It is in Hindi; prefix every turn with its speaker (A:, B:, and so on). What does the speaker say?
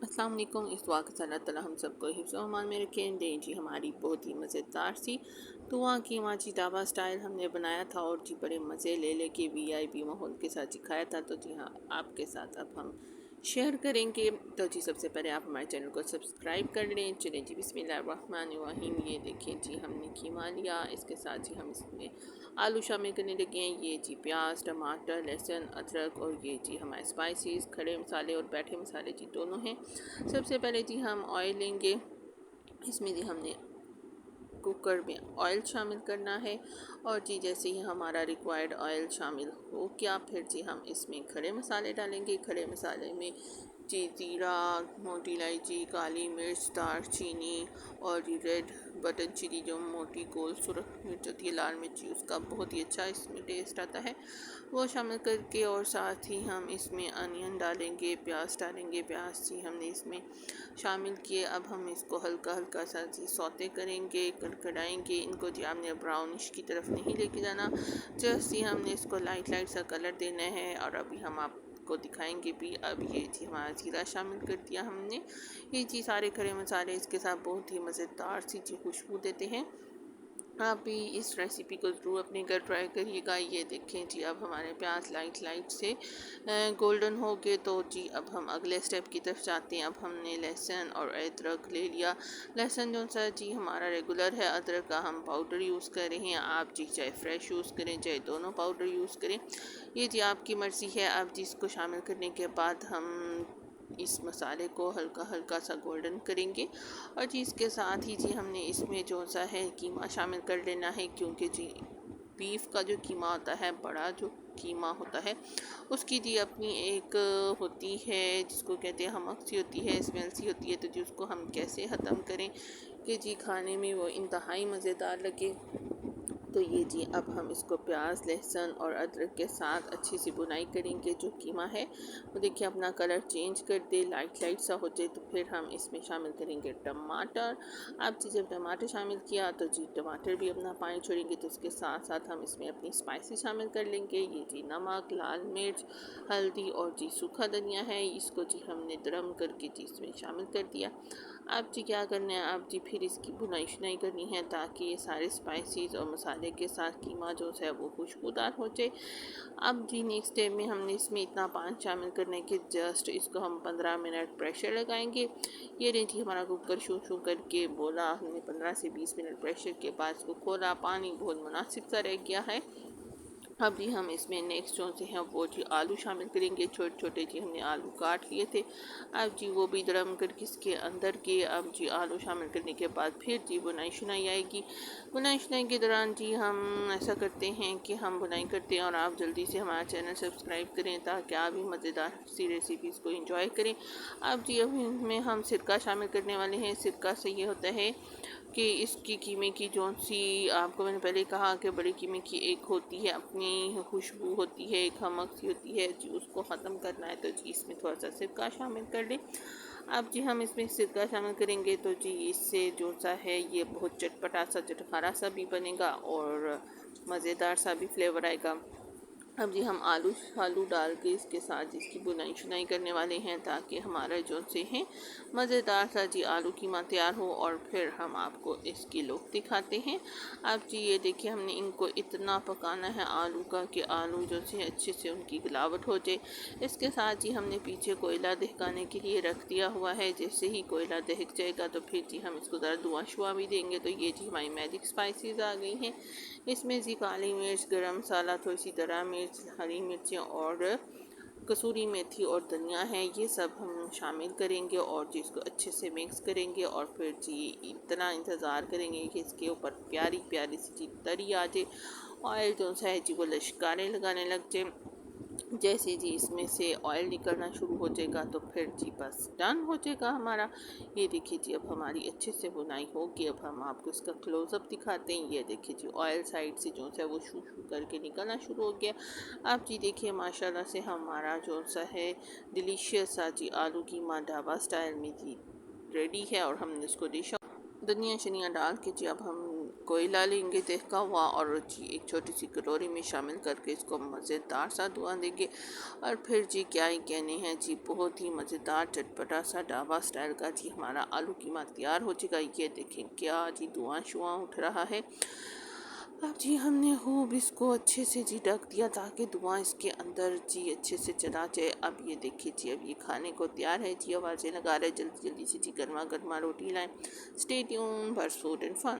A: अस्सलाम वालेकुम। इस दुआ के साथ अल्लाह ताला हम सबको हिफ्ज़ व अमान में रखें। दें जी हमारी बहुत ही मज़ेदार सी दुआ की माची ढाबा स्टाइल हमने बनाया था और जी बड़े मज़े ले के वीआईपी माहौल के साथ सिखाया था। तो जी हाँ, आपके साथ अब हम शेयर करेंगे। तो जी सबसे पहले आप हमारे चैनल को सब्सक्राइब कर लें। चलें जी बिस्मिल्लाहिर्रहमानिर्रहीम। ये देखिए जी हमने कीमा लिया, इसके साथ जी हम इसमें आलू शामिल करने लगे हैं। ये जी प्याज, टमाटर, लहसुन, अदरक और ये जी हमारे स्पाइसेस, खड़े मसाले और बैठे मसाले जी दोनों हैं। सबसे पहले जी हम ऑयल लेंगे। इसमें जी हमने कुकर में ऑयल शामिल करना है और जी जैसे ही हमारा रिक्वायर्ड ऑयल शामिल हो गया फिर जी हम इसमें खड़े मसाले डालेंगे। खड़े मसाले में जी ज़ीरा, मोटी इलायची, काली मिर्च, दालचीनी और जी रेड बटन चिली जो मोटी गोल सुरख मिर्च होती है, लाल मिर्ची, उसका बहुत ही अच्छा इसमें टेस्ट आता है, वो शामिल करके और साथ ही हम इसमें अनियन डालेंगे, प्याज डालेंगे। प्याज जी हमने इसमें शामिल किए। अब हम इसको हल्का हल्का सा जी सौते करेंगे, कड़कड़ाएंगे इनको जी। हमने ब्राउनिश की तरफ नहीं लेके जाना, जस्ट ही हमने इसको लाइट लाइट सा कलर देना है। और अभी हम आपको दिखाएंगे भी। अब ये जी हमारा ज़ीरा शामिल कर दिया हमने। ये जी सारे खड़े मसाले इसके साथ बहुत ही मज़ेदार सी जी खुशबू देते हैं। आप भी इस रेसिपी को ज़रूर अपने घर ट्राई करिएगा। ये देखें जी अब हमारे प्याज लाइट लाइट से गोल्डन हो गए। तो जी अब हम अगले स्टेप की तरफ जाते हैं। अब हमने लहसुन और अदरक ले लिया। लहसुन जो सा जी हमारा रेगुलर है, अदरक का हम पाउडर यूज़ कर रहे हैं। आप जी चाहे फ्रेश यूज़ करें चाहे दोनों पाउडर यूज़ करें, ये जी आपकी मर्ज़ी है। अब जी इसको शामिल करने के बाद हम इस मसाले को हल्का हल्का सा गोल्डन करेंगे और जी इसके साथ ही जी हमने इसमें जो सा है कीमा शामिल कर लेना है, क्योंकि जी बीफ का जो कीमा होता है, बड़ा जो कीमा होता है, उसकी जी अपनी एक होती है जिसको कहते हैं हमक सी होती है, स्मेल सी होती है। तो जी उसको हम कैसे ख़त्म करें कि जी खाने में वो इंतहाई मज़ेदार लगे। तो ये जी अब हम इसको प्याज, लहसुन और अदरक के साथ अच्छी सी बुनाई करेंगे। जो कीमा है वो देखिए अपना कलर चेंज कर दे, लाइट लाइट सा हो जाए, तो फिर हम इसमें शामिल करेंगे टमाटर। अब जी जब टमाटर शामिल किया तो जी टमाटर भी अपना पानी छोड़ेंगे, तो उसके साथ साथ हम इसमें अपनी स्पाइसी शामिल कर लेंगे। ये जी नमक, लाल मिर्च, हल्दी और जी सूखा धनिया है, इसको जी हमने दरम करके जी इसमें शामिल कर दिया। अब जी क्या करना है, अब जी फिर इसकी भुनाई शुनाई करनी है ताकि ये सारे स्पाइसेस और मसाले के साथ कीमा जो है वो खुशबूदार हो जाए। अब जी नेक्स्ट स्टेप में हमने इसमें इतना पानी शामिल करने के जस्ट इसको हम 15 मिनट प्रेशर लगाएंगे। ये रही थी हमारा कुकर शू शू करके बोला, हमने 15 से 20 मिनट प्रेशर के बाद इसको खोला। पानी बहुत मुनासिब सा रह गया है। अब जी हम इसमें नेक्स्ट जो से हैं वो जी आलू शामिल करेंगे। छोटे छोटे जी हमने आलू काट लिए थे, अब जी वो भी दरम करके इसके अंदर के अब जी आलू शामिल करने के बाद फिर जी बुनाई शुनाई आएगी। बुनाई शुनाई के दौरान जी हम ऐसा करते हैं कि हम बुनाई करते हैं और आप जल्दी से हमारा चैनल सब्सक्राइब करें ताकि आप भी मज़ेदार सी रेसिपीज़ को इंजॉय करें। अब जी अभी इसमें हम सिरका शामिल करने वाले हैं। सिरका से ये होता है कि इसकी कीमे की जो सी आपको मैंने पहले कहा कि बड़े कीमे की एक होती है अपनी खुशबू होती है, एक हमक सी होती है जी, उसको ख़त्म करना है तो जी इसमें थोड़ा सा सिरका शामिल कर लें। अब जी हम इसमें सिरका शामिल करेंगे तो जी इससे जो सा है ये बहुत चटपटा सा चटखारा सा भी बनेगा और मज़ेदार सा भी फ्लेवर आएगा। अब जी हम आलू डाल के इसके साथ इसकी बुनाई शुनाई करने वाले हैं ताकि हमारा जो से हैं मज़ेदार सा जी आलू कीमा तैयार हो और फिर हम आपको इसकी लुक दिखाते हैं। अब जी ये देखिए हमने इनको इतना पकाना है आलू का कि आलू जो से अच्छे से उनकी गलावट हो जाए। इसके साथ ही हमने पीछे कोयला दहकाने के लिए रख दिया हुआ है। जैसे ही कोयला दहक जाएगा तो फिर जी हम इसको ज़रा धुआं शुआ भी देंगे। तो ये जी हमारी मैजिक स्पाइसेस आ गई हैं। इसमें जी काली मिर्च, गरम मसाला, थोड़ी सी दरा मिर्च, हरी मिर्चें और कसूरी मेथी और धनिया है, ये सब हम शामिल करेंगे और जी इसको अच्छे से मिक्स करेंगे और फिर जी इतना इंतज़ार करेंगे कि इसके ऊपर प्यारी प्यारी सी जी तरी आ जाए। ऑयल जो है जी वो लश्कारे लगाने लग जाए। जैसे जी इसमें से ऑयल निकलना शुरू हो जाएगा तो फिर जी बस डन हो जाएगा हमारा। ये देखिए जी अब हमारी अच्छे से बुनाई होगी। अब हम आपको इसका क्लोज़अप दिखाते हैं। ये देखिए जी ऑयल साइड से जो है वो शू शू करके निकलना शुरू हो गया। अब जी देखिए माशाल्लाह से हमारा जो सा है डिलीशियस सा जी आलू कीमा ढाबा स्टाइल में जी रेडी है और हमने इसको डिश धनिया शनिया डाल के जी अब हम कोयला लेंगे दहका हुआ और जी एक छोटी सी कटोरी में शामिल करके इसको मज़ेदार सा धुआं देंगे। और फिर जी क्या ही कहने हैं जी, बहुत ही मज़ेदार चटपटा सा ढाबा स्टाइल का जी हमारा आलू कीमा तैयार हो चुका है। ये देखें क्या जी धुआं शुआं उठ रहा है। अब जी हमने खूब इसको अच्छे से जी ढक दिया ताकि धुआं इसके अंदर जी अच्छे से चला जाए। अब ये देखिए जी, अब ये खाने को तैयार है जी। आवाज़ें लगा रहे जल्दी जल्दी से जी, गर्मा गर्मा रोटी लाएं। Stay tune for food and fun.